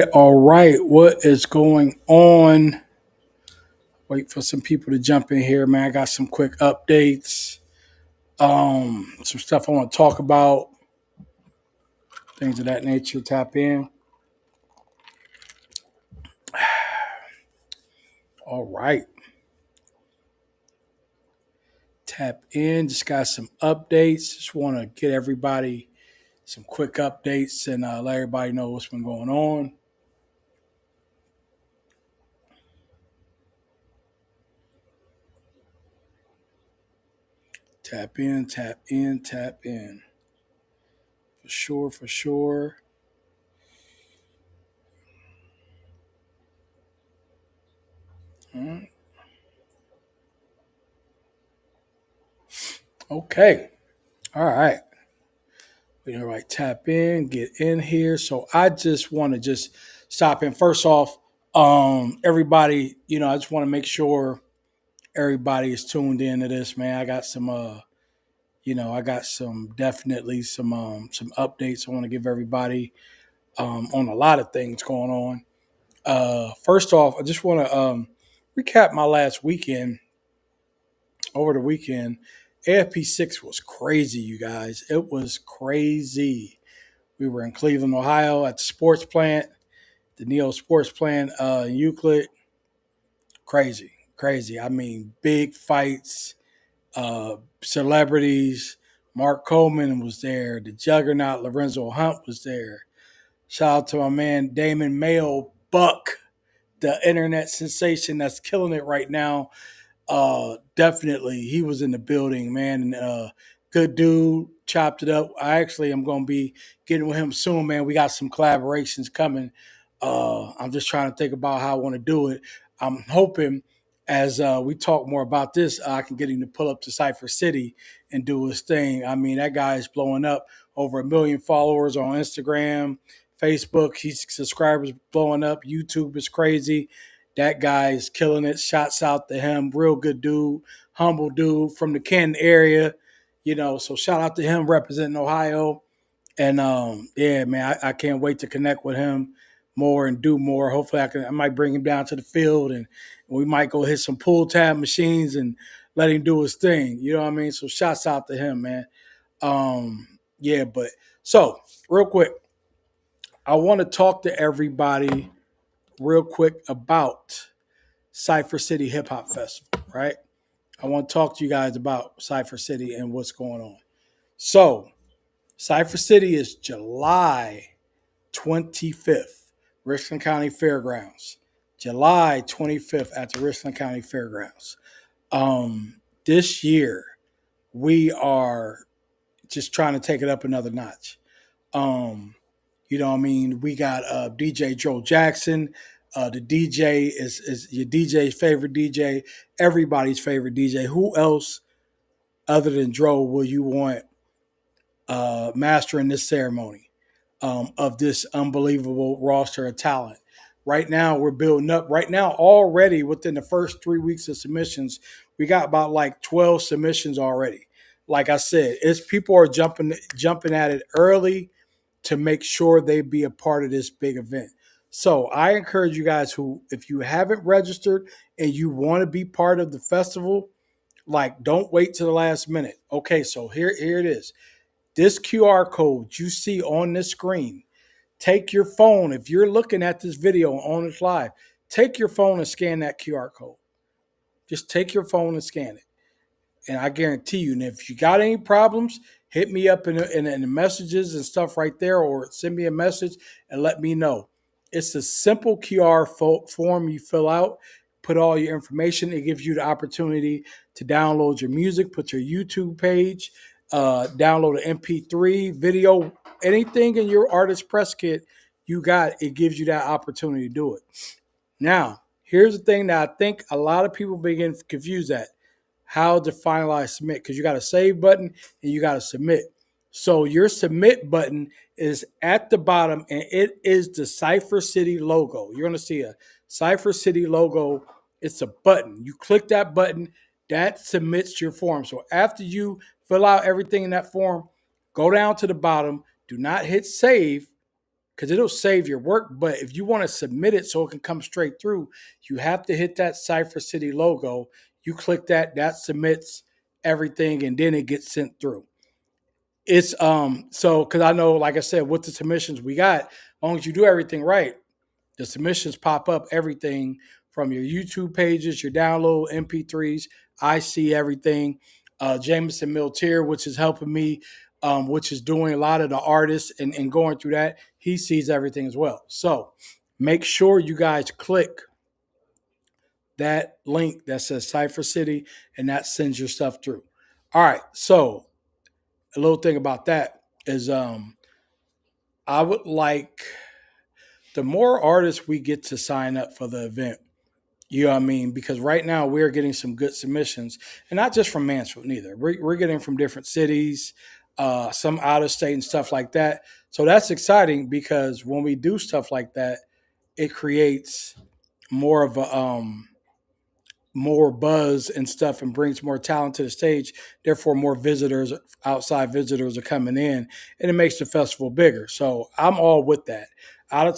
All right, what is going on? Wait for some people to jump in here, man. I got some quick updates. Some stuff I want to talk about, things of that nature. Tap in. All right, tap in. Just got some updates. Just want to get everybody some quick updates and let everybody know what's been going on. Tap in, tap in, tap in. For sure, for sure. All right. Okay. All right. All right, tap in, get in here. So I just want to just stop in. First off, everybody, I just want to make sure everybody is tuned in to this, man. I got some I got some definitely some updates I want to give everybody on a lot of things going on. First off, I just want to recap my last weekend. Over the weekend, AFP6 was crazy, you guys. It was crazy. We were in Cleveland, Ohio at the sports plant, the Neo Sports Plant in Euclid. Crazy, crazy. I mean, big fights, celebrities. Mark Coleman was there. The juggernaut Lorenzo Hunt was there. Shout out to my man Damon Mayo Buck, the internet sensation that's killing it right now. Definitely, he was in the building, man. And good dude, chopped it up. I actually am going to be getting with him soon, man. We got some collaborations coming. I'm just trying to think about how I want to do it. I'm hoping as we talk more about this, I can get him to pull up to Cypher City and do his thing. I mean, that guy is blowing up, over 1 million followers on Instagram, Facebook. His subscribers blowing up. YouTube is crazy. That guy is killing it. Shots out to him. Real good dude, humble dude from the Canton area. So shout out to him representing Ohio. And yeah, man, I can't wait to connect with him more and do more. Hopefully, I might bring him down to the field and we might go hit some pull tab machines and let him do his thing. You know what I mean? So shouts out to him, man. Yeah, but so real quick, I want to talk to everybody real quick about Cypher City Hip Hop Festival, right? I want to talk to you guys about Cypher City and what's going on. So, Cypher City is July 25th, Richland County Fairgrounds. July 25th at the Richland County Fairgrounds. This year, we are just trying to take it up another notch. Um, what I mean? We got DJ Joe Jackson. The DJ is your DJ's favorite DJ, everybody's favorite DJ. Who else other than Dro will you want mastering this ceremony of this unbelievable roster of talent? Right now, we're building up. Right now, already within the first 3 weeks of submissions, we got about like 12 submissions already. Like I said, it's people are jumping at it early to make sure they be a part of this big event. So I encourage you guys who, if you haven't registered and you want to be part of the festival, like don't wait to the last minute. Okay, so here it is. This QR code you see on this screen, take your phone. If you're looking at this video on this live, take your phone and scan that QR code. Just take your phone and scan it. And I guarantee you, and if you got any problems, hit me up in the messages and stuff right there, or send me a message and let me know. It's a simple QR form you fill out, put all your information. It gives you the opportunity to download your music, put your YouTube page, download an MP3 video, anything in your artist press kit you got. It gives you that opportunity to do it. Now, here's the thing that I think a lot of people begin confused at: how to finalize submit, because you got a save button and you got to submit. So your submit button is at the bottom and it is the Cypher City logo. You're going to see a Cypher City logo. It's a button. You click that button, that submits your form. So after you fill out everything in that form, go down to the bottom. Do not hit save, because it'll save your work. But if you want to submit it so it can come straight through, you have to hit that Cypher City logo. You click that, that submits everything, and then it gets sent through. It's so because I know, like I said, with the submissions we got, as long as you do everything right, the submissions pop up everything from your YouTube pages, your download MP3s. I see everything. Jameson Miltier, which is helping me, which is doing a lot of the artists and going through that, he sees everything as well. So make sure you guys click that link that says Cypher City, and that sends your stuff through. All right. So a little thing about that is I would like the more artists we get to sign up for the event, you know what I mean? Because right now we're getting some good submissions, and not just from Mansfield neither. We're getting from different cities, some out of state and stuff like that. So that's exciting because when we do stuff like that, it creates more of a more buzz and stuff and brings more talent to the stage. Therefore, more visitors, outside visitors are coming in, and it makes the festival bigger. So I'm all with that. Out of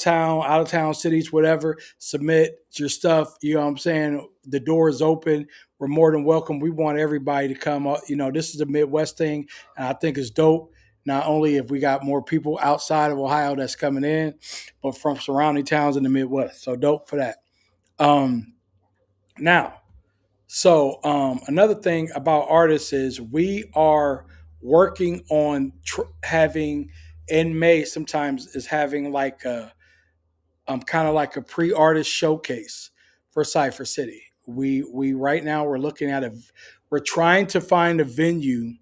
town cities, whatever, submit your stuff. You know what I'm saying? The door is open. We're more than welcome. We want everybody to come. You know, this is a Midwest thing, and I think it's dope. Not only if we got more people outside of Ohio that's coming in, but from surrounding towns in the Midwest. So dope for that. Um, Now, another thing about artists is we are working on having in May. Sometimes is having like a kind of like a pre-artist showcase for Cypher City. We right now we're looking at we're trying to find a venue.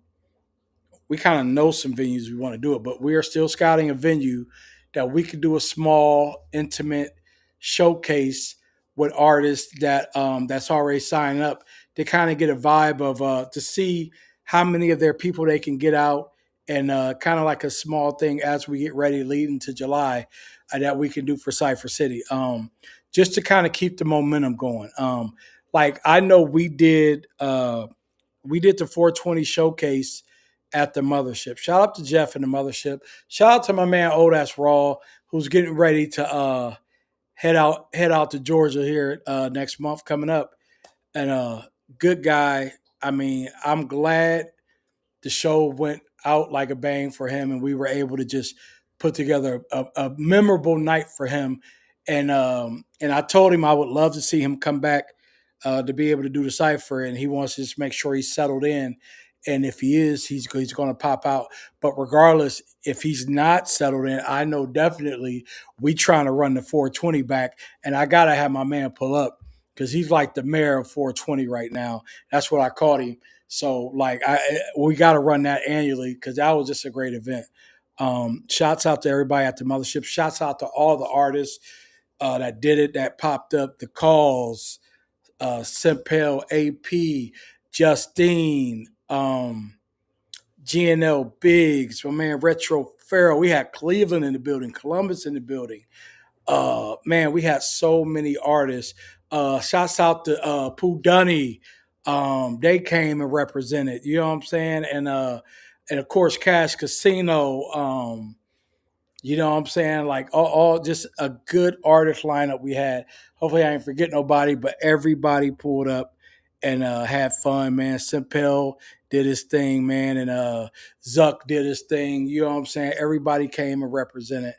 We kind of know some venues we want to do it, but we are still scouting a venue that we could do a small, intimate showcase with artists that's already signed up to kind of get a vibe of to see how many of their people they can get out and kind of like a small thing as we get ready leading to July that we can do for Cypher City, just to kind of keep the momentum going. Like I know we did the 420 showcase at the mothership. Shout out to Jeff and the mothership. Shout out to my man Odas Raw, who's getting ready to head out to Georgia here next month coming up. And good guy. I mean, I'm glad the show went out like a bang for him, and we were able to just put together a memorable night for him. And I told him I would love to see him come back to be able to do the cipher, and he wants to just make sure he's settled in. And if he is, he's going to pop out. But regardless, if he's not settled in, I know definitely we trying to run the 420 back, and I gotta have my man pull up because he's like the mayor of 420 right now. That's what I called him. So like we got to run that annually because that was just a great event. Shouts out to everybody at the mothership. Shouts out to all the artists that did it, that popped up. The calls, Simpel, AP, Justine, GNL Biggs, my man Retro Farrell. We had Cleveland in the building, Columbus in the building. Man, we had so many artists. Shouts out to Pooh Dunny. They came and represented. You know what I'm saying? And of course Cash Casino. You know what I'm saying? Like all just a good artist lineup we had. Hopefully I ain't forget nobody, but everybody pulled up and had fun, man. Simpel did his thing, man, and Zuck did his thing. You know what I'm saying? Everybody came and represented.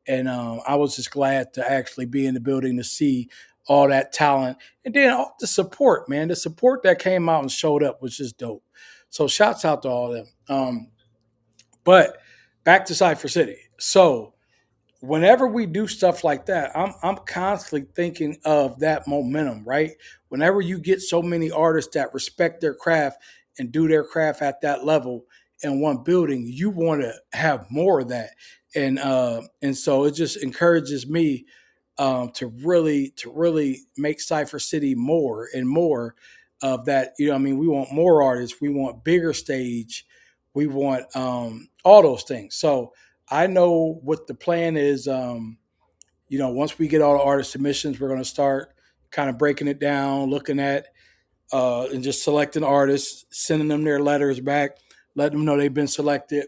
And I was just glad to actually be in the building to see all that talent. And then all the support, man. The support that came out and showed up was just dope. So shouts out to all of them. But back to Cypher City. So whenever we do stuff like that, I'm constantly thinking of that momentum, right? Whenever you get so many artists that respect their craft and do their craft at that level in one building, you want to have more of that. And so it just encourages me to really make Cypher City more and more of that. You know, I mean, we want more artists, we want bigger stage, we want all those things. So I know what the plan is. You know, once we get all the artist submissions, we're going to start kind of breaking it down, looking at and just selecting artists, sending them their letters back, letting them know they've been selected,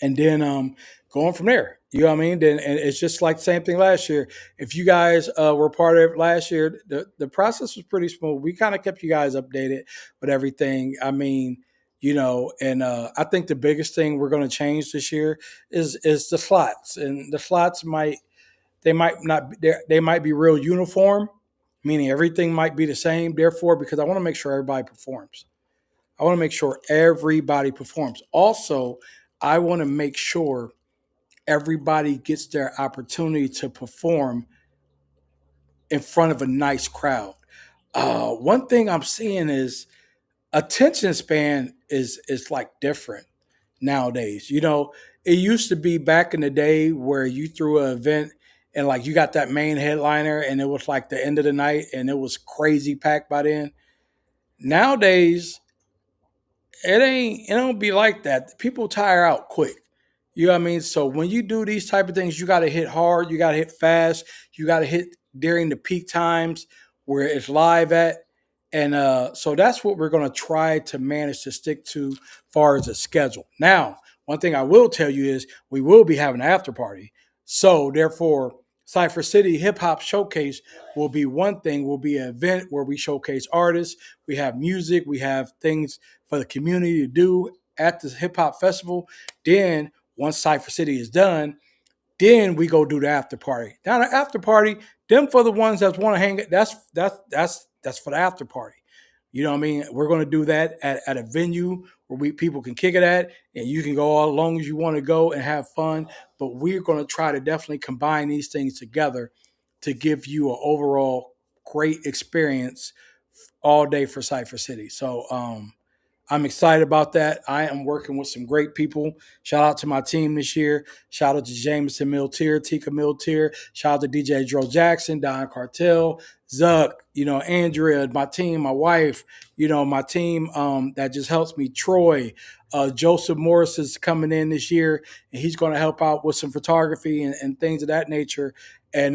and then going from there. You know what I mean? Then and it's just like the same thing last year. If you guys were part of it last year, the process was pretty smooth. We kind of kept you guys updated with everything. I mean, and I think the biggest thing we're going to change this year is the slots, and the slots might not they might be real uniform, meaning everything might be the same. Therefore, because I want to make sure everybody performs. I want to make sure everybody performs. Also, I want to make sure everybody gets their opportunity to perform in front of a nice crowd. One thing I'm seeing is attention span is like different nowadays. It used to be back in the day where you threw an event and like you got that main headliner and it was like the end of the night and it was crazy packed by then. Nowadays, it don't be like that. People tire out quick. You know what I mean? So when you do these type of things, you got to hit hard, you got to hit fast, you got to hit during the peak times where it's live at. And so that's what we're going to try to manage to stick to far as a schedule. Now, one thing I will tell you is we will be having an after party. So therefore, Cypher City Hip Hop Showcase will be one thing, will be an event where we showcase artists, we have music, we have things for the community to do at the hip hop festival. Then once Cypher City is done, then we go do the after party. Now the after party, them for the ones that want to hang. That's for the after party. You know what I mean? We're going to do that at a venue where people can kick it at, and you can go all long as you want to go and have fun. But we're going to try to definitely combine these things together to give you an overall great experience all day for Cypher City. So I'm excited about that. I am working with some great people. Shout out to my team this year. Shout out to Jameson Miltier, Tika Miltier. Shout out to DJ Dro Jackson, Don Cartel, Zuck, Andrea, my team, my wife, my team that just helps me, Troy. Joseph Morris is coming in this year, and he's going to help out with some photography and things of that nature. And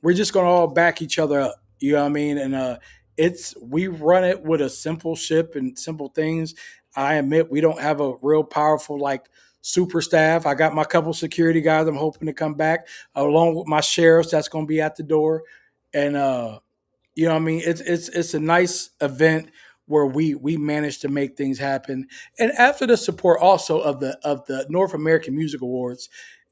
we're just going to all back each other up. You know what I mean? And we run it with a simple ship and simple things. I admit we don't have a real powerful like super staff. I got my couple security guys I'm hoping to come back along with my sheriffs that's going to be at the door. And you know what I mean? It's a nice event where we managed to make things happen. And after the support also of the North American Music Awards,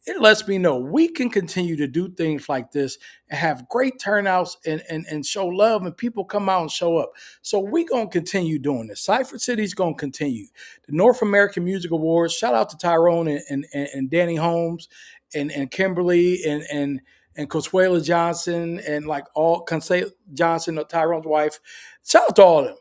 it lets me know we can continue to do things like this and have great turnouts and show love and people come out and show up. So we're going to continue doing this. Cypher City's going to continue. The North American Music Awards, shout out to Tyrone and Danny Holmes and Kimberly and Consuela Johnson and like all Consuela Johnson, Tyrone's wife. Shout out to all of them.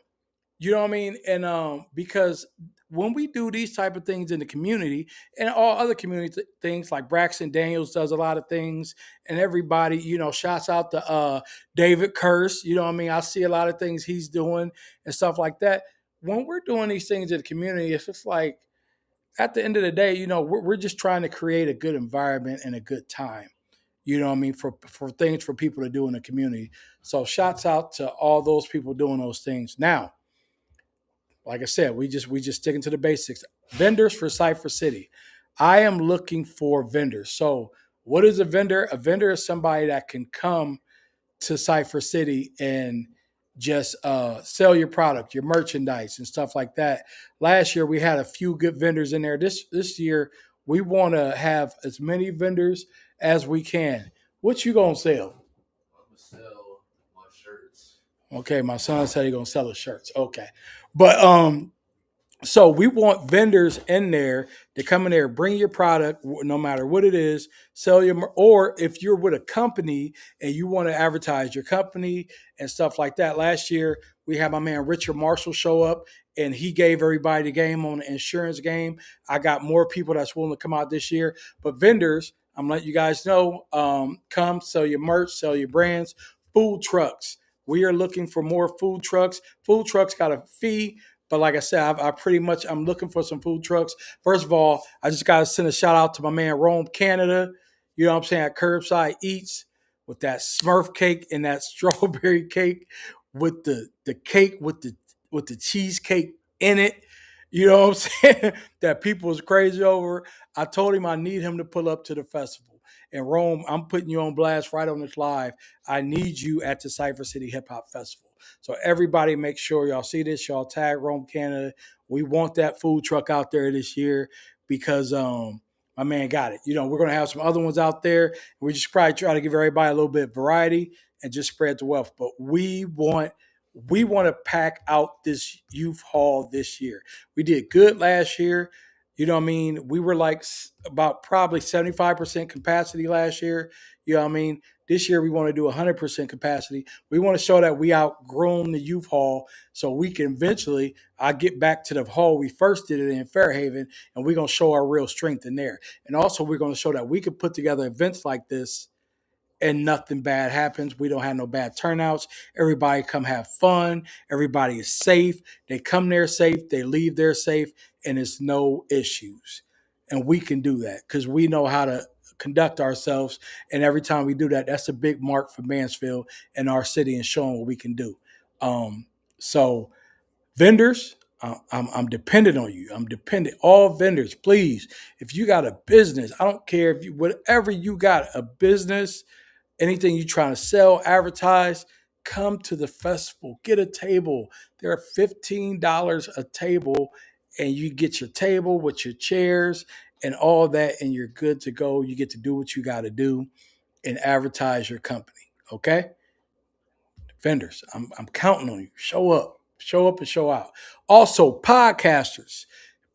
You know what I mean? And because when we do these type of things in the community and all other community things like Braxton Daniels does a lot of things and everybody, shouts out to David Curse, you know what I mean? I see a lot of things he's doing and stuff like that. When we're doing these things in the community, it's just like at the end of the day, we're just trying to create a good environment and a good time. You know what I mean? For things for people to do in the community. So shouts out to all those people doing those things. Now, like I said, we just sticking to the basics. Vendors for Cypher City. I am looking for vendors. So what is a vendor? A vendor is somebody that can come to Cypher City and just sell your product, your merchandise, and stuff like that. Last year we had a few good vendors in there. This year we want to have as many vendors as we can. What you gonna sell? I'm gonna sell my shirts. Okay, my son said he gonna sell his shirts. Okay, but so we want vendors in there to come in there, bring your product, no matter what it is, sell your, or if you're with a company and you want to advertise your company and stuff like that. Last year, we had my man Richard Marshall show up and he gave everybody the game on the insurance game. I got more people that's willing to come out this year, but vendors, I'm letting you guys know, come sell your merch, sell your brands, food trucks. We are looking for more food trucks. Food trucks got a fee. But like I said, I'm looking for some food trucks. First of all, I just got to send a shout out to my man Rome Canada. You know what I'm saying? At Curbside Eats with that Smurf cake and that strawberry cake with the cake with the cheesecake in it. You know what I'm saying? That people is crazy over. I told him I need him to pull up to the festival. In Rome, I'm putting you on blast right on this live. I need you at the Cypher City Hip Hop Festival. So everybody make sure y'all see this. Y'all tag Rome Canada. We want that food truck out there this year because my man got it. You know, we're gonna have some other ones out there. We just probably try to give everybody a little bit of variety and just spread the wealth. But we want to pack out this youth hall this year. We did good last year. You know what I mean? We were like about probably 75% capacity last year. You know what I mean? This year we want to do 100% capacity. We want to show that we outgrown the youth hall so we can eventually I get back to the hall we first did it in Fairhaven and we're going to show our real strength in there. And also we're going to show that we can put together events like this and nothing bad happens. We don't have no bad turnouts. Everybody come have fun. Everybody is safe. They come there safe. They leave there safe, and it's no issues. And we can do that because we know how to conduct ourselves. And every time we do that, that's a big mark for Mansfield and our city and showing what we can do. So vendors, I'm dependent on you. I'm dependent. All vendors, please. If you got a business, I don't care if you whatever you got a business anything you're trying to sell, advertise, come to the festival. Get a table. They're $15 a table, and you get your table with your chairs and all that, and you're good to go. You get to do what you got to do and advertise your company. Okay? Vendors, I'm counting on you. Show up and show out. Also, podcasters,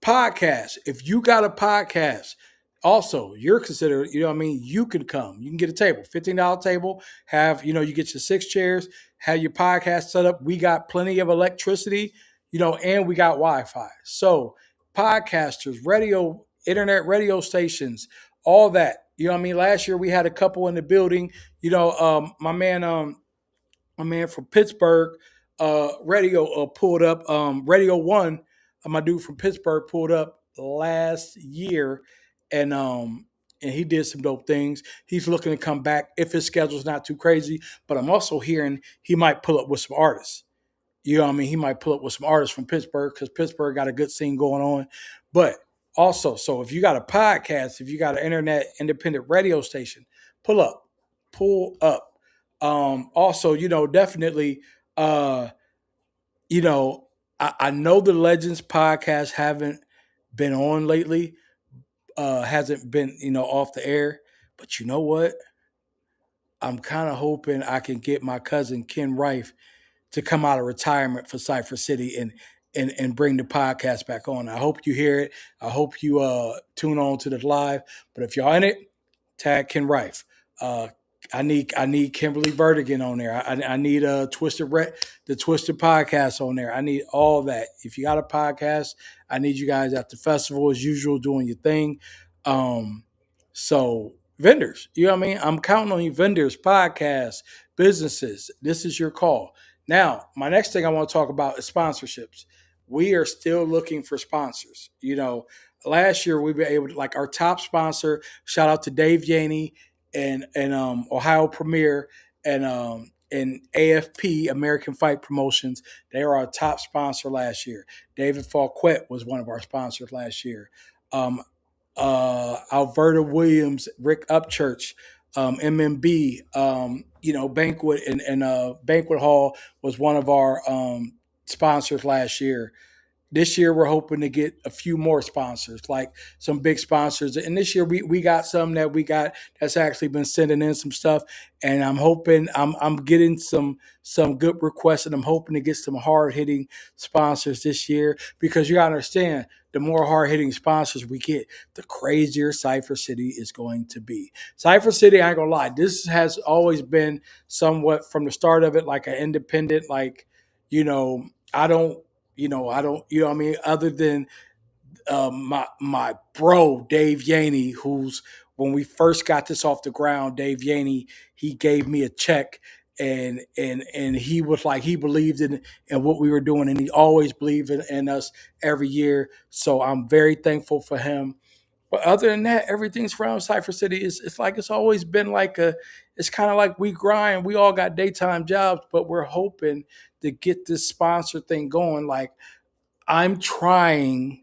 podcast. If you got a podcast, also you're considered. You know what I mean. You can come. You can get a table, $15 table. Have you get your 6 chairs. Have your podcast set up. We got plenty of electricity. And we got Wi-Fi. So podcasters, radio, internet radio stations, all that. You know what I mean. Last year we had a couple in the building. My man from Pittsburgh, Radio pulled up. Radio One, my dude from Pittsburgh pulled up last year, and he did some dope things. He's looking to come back if his schedule's not too crazy. But I'm also hearing he might pull up with some artists. You know what I mean? He might pull up with some artists from Pittsburgh because Pittsburgh got a good scene going on. But also, so if you got a podcast, if you got an internet independent radio station, pull up, pull up. Also, definitely, uh, you know, I know the Legends podcast haven't been on lately, hasn't been, off the air. But you know what? I'm kind of hoping I can get my cousin Ken Rife to come out of retirement for Cypher City and bring the podcast back on. I hope you hear it. I hope you tune on to the live. But if y'all in it, tag Ken Rife. Uh, I need Kimberly Vertigan on there. I need the Twisted podcast on there. I need all that. If you got a podcast, I need you guys at the festival as usual doing your thing. Um, so vendors, you know what I mean? I'm counting on you, vendors, podcasts, businesses. This is your call. Now, my next thing I want to talk about is sponsorships. We are still looking for sponsors. Last year we were able to like our top sponsor. Shout out to Dave Yaney and Ohio Premier and AFP American Fight Promotions. They are our top sponsor last year. David Falquette was one of our sponsors last year. Um, Alberta Williams, Rick Upchurch, MMB, Banquet and Banquet Hall was one of our sponsors last year. This year we're hoping to get a few more sponsors, like some big sponsors. And this year we got some that we got that's actually been sending in some stuff. And I'm hoping I'm getting some good requests, and I'm hoping to get some hard hitting sponsors this year because you gotta understand the more hard hitting sponsors we get, the crazier Cypher City is going to be. Cypher City, I ain't gonna lie, this has always been somewhat from the start of it like an independent, like, I don't I don't, what I mean, other than my bro Dave Yaney, who's when we first got this off the ground, Dave Yaney, he gave me a check and he was like he believed in what we were doing, and he always believed in us every year. So I'm very thankful for him. But other than that, everything's from Cypher City. It's like it's always been like it's kind of like we grind. We all got daytime jobs, but we're hoping to get this sponsor thing going. Like I'm trying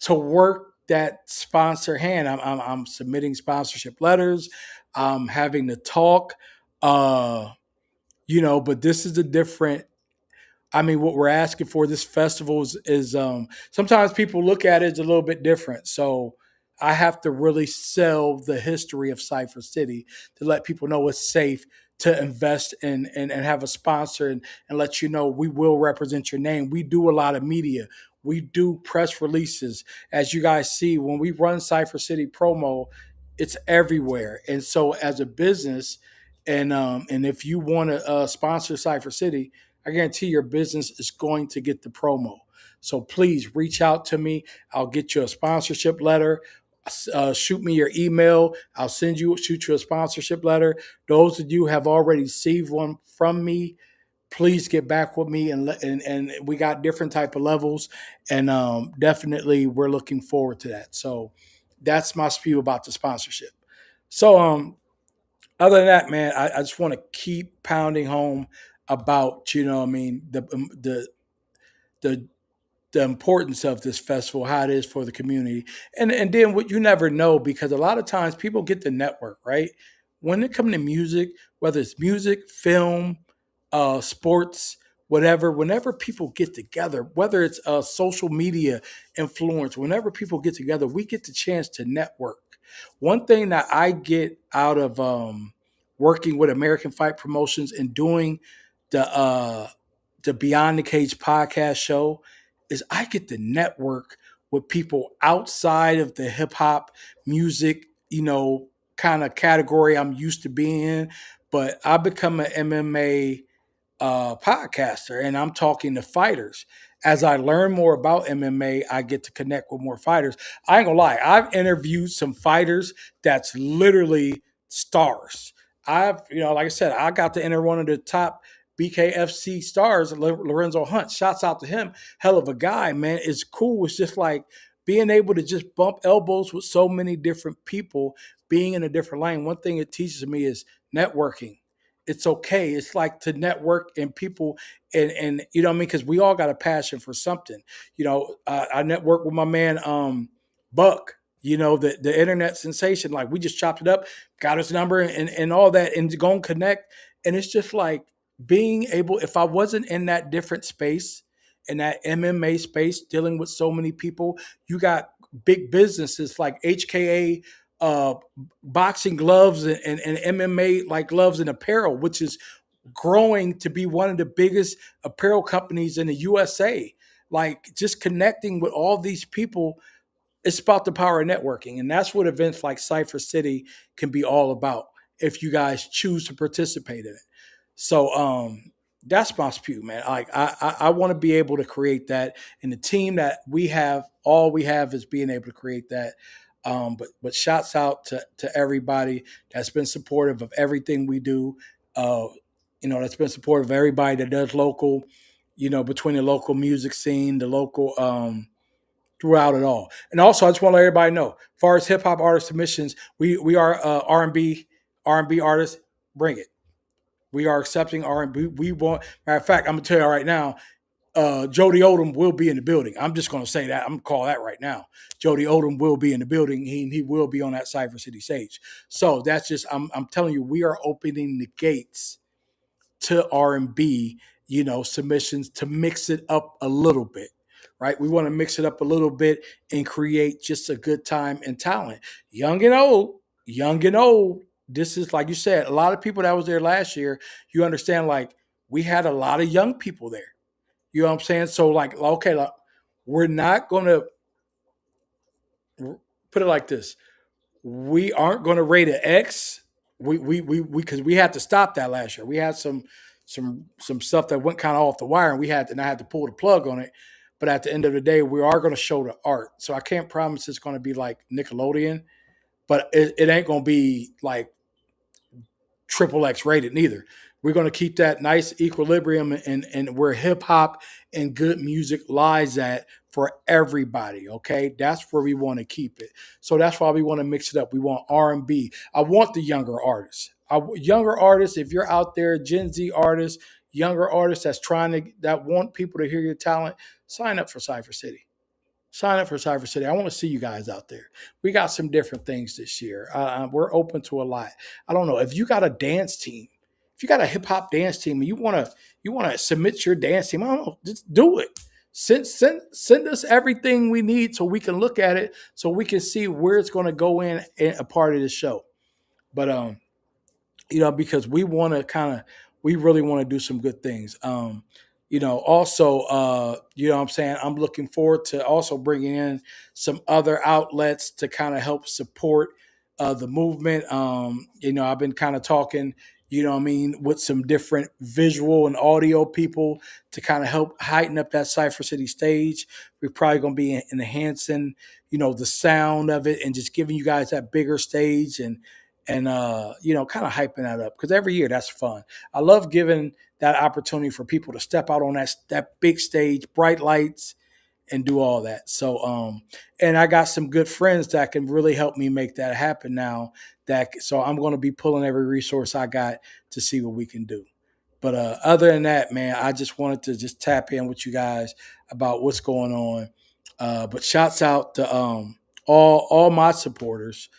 to work that sponsor hand. I'm submitting sponsorship letters. I'm having to talk. Uh, but this is a different. I mean, what we're asking for this festival is sometimes people look at it as a little bit different. So I have to really sell the history of Cypher City to let people know it's safe to invest in and have a sponsor and let you know we will represent your name. We do a lot of media. We do press releases. As you guys see, when we run Cypher City promo, it's everywhere. And so as a business, and if you want to sponsor Cypher City, I guarantee your business is going to get the promo. So please reach out to me. I'll get you a sponsorship letter. Shoot me your email. I'll shoot you a sponsorship letter. Those of you who have already received one from me, please get back with me and we got different type of levels and definitely we're looking forward to that. So that's my spiel about the sponsorship. So other than that, man, I just want to keep pounding home about what I mean the the importance of this festival, how it is for the community, and then what you never know because a lot of times people get the network right when it comes to music, whether it's music, film, sports, whatever. Whenever people get together, whether it's social media influence, whenever people get together, we get the chance to network. One thing that I get out of working with American Fight Promotions and doing the Beyond the Cage podcast show is I get to network with people outside of the hip hop music, kind of category I'm used to being in. But I become an MMA podcaster and I'm talking to fighters. As I learn more about MMA, I get to connect with more fighters. I ain't gonna lie, I've interviewed some fighters that's literally stars. Like I said, I got to enter one of the top BKFC stars, Lorenzo Hunt. Shouts out to him. Hell of a guy, man. It's cool. It's just like being able to just bump elbows with so many different people, being in a different lane. One thing it teaches me is networking. It's okay. It's like to network and people and you know what I mean because we all got a passion for something. I network with my man Buck. The internet sensation. Like we just chopped it up, got his number and all that, and go and connect. And it's just like being able. If I wasn't in that different space, in that MMA space, dealing with so many people, you got big businesses like HKA boxing gloves and MMA like gloves and apparel, which is growing to be one of the biggest apparel companies in the USA. Like just connecting with all these people, it's about the power of networking. And that's what events like Cypher City can be all about if you guys choose to participate in it. So that's my spew, man. Like I want to be able to create that, and the team that we have, all we have is being able to create that. But shouts out to everybody that's been supportive of everything we do. Uh, that's been supportive of everybody that does local. Between the local music scene, the local throughout it all. And also, I just want to let everybody know, as far as hip hop artist submissions, we are R&B artists. Bring it. We are accepting R&B. We want. Matter of fact, I'm gonna tell you right now. Jody Odom will be in the building. I'm just gonna say that. I'm gonna call that right now. Jody Odom will be in the building. He will be on that Cypher City stage. So that's just. I'm telling you, we are opening the gates to R&B, submissions to mix it up a little bit, right? We want to mix it up a little bit and create just a good time and talent. Young and old, young and old. This is like you said, a lot of people that was there last year, you understand like we had a lot of young people there. You know what I'm saying? So like okay, like, we're not going to put it like this we aren't going to rate an X. We because we had to stop that last year. We had some stuff that went kind of off the wire, and I had to pull the plug on it. But at the end of the day, we are going to show the art. So I can't promise it's going to be like Nickelodeon, but it ain't going to be like triple X rated neither. We're going to keep that nice equilibrium and where hip hop and good music lies at for everybody. Okay, that's where we want to keep it. So that's why we want to mix it up. We want R&B. I want the younger artists. Younger artists. If you're out there, Gen Z artists, younger artists that's trying to that want people to hear your talent, sign up for Cypher City. Sign up for Cypher City. I want to see you guys out there. We got some different things this year. We're open to a lot. I don't know if you got a dance team, if you got a hip hop dance team, and you want to submit your dance team. I don't know, just do it. Send us everything we need so we can look at it, so we can see where it's going to go in a part of the show. But because we really want to do some good things. Also, I'm saying I'm looking forward to also bringing in some other outlets to kind of help support the movement. I've been kind of talking, what I mean, with some different visual and audio people to kind of help heighten up that Cypher City stage. We're probably going to be enhancing, the sound of it and just giving you guys that bigger stage and kind of hyping that up because every year that's fun. I love giving that opportunity for people to step out on that big stage, bright lights, and do all that. And I got some good friends that can really help me make that happen now. So I'm going to be pulling every resource I got to see what we can do. But other than that, man, I just wanted to just tap in with you guys about what's going on. But shouts out to all my supporters,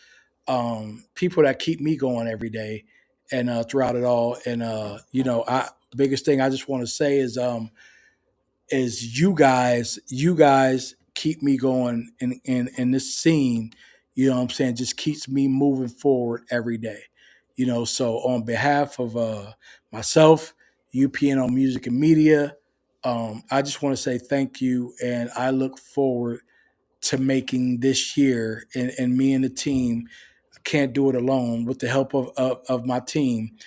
people that keep me going every day and throughout it all. And I biggest thing I just want to say is you guys keep me going in this scene. You know what I'm saying? Just keeps me moving forward every day. So on behalf of myself, UPN on Music and Media, I just want to say thank you, and I look forward to making this year and me and the team can't do it alone. With the help of my team,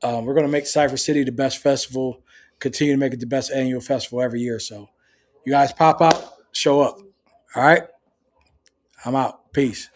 we're going to make Cypher City the best festival, continue to make it the best annual festival every year. So you guys pop out, show up. All right, I'm out. Peace.